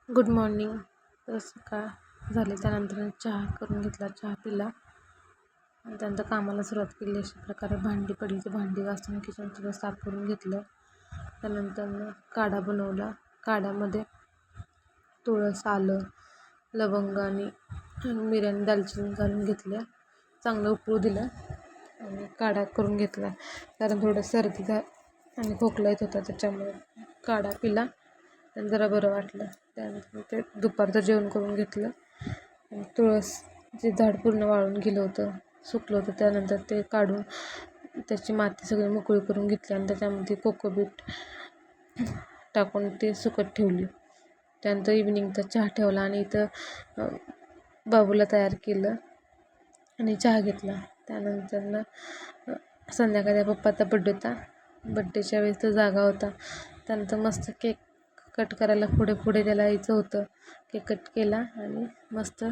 Good morning. तर सकाळ झाली त्यानंतर चहा करून घेतला, चहा पिला आणि त्यानंतर कामाला सुरुवात केली. अशा प्रकारे भांडी पडली ती भांडी घासून किचन सगळं साफ करून घेतलं. त्यानंतर काढा बनवला. काढ्यामध्ये तुळस, आलं, लवंग आणि मिऱ्याने दालचिनी घालून घेतल्या. चांगलं उकळू दिलं आणि काढा करून घेतला. कारण थोडं सर्दी आणि खोकला येत होता, त्याच्यामुळे काढा पिला आणि जरा बरं वाटलं. त्यानंतर ते दुपारचं जेवण करून घेतलं आणि तुळसचे झाड पूर्ण वाळून गेलं होतं, सुकलं होतं. त्यानंतर ते काढून त्याची माती सगळी मोकळी करून घेतली आणि त्याच्यामध्ये कोकोपीट टाकून ते सुकत ठेवली. त्यानंतर इव्हिनिंगचा चहा ठेवला आणि इथं बाबूला तयार केलं आणि चहा घेतला. त्यानंतर संध्याकाळी पप्पाचा बड्डे होता. बड्डेच्या वेळेस तो जागा होता. त्यानंतर मस्त केक कट करायला पुढे त्याला यायचं होतं. केक कट केला आणि मस्त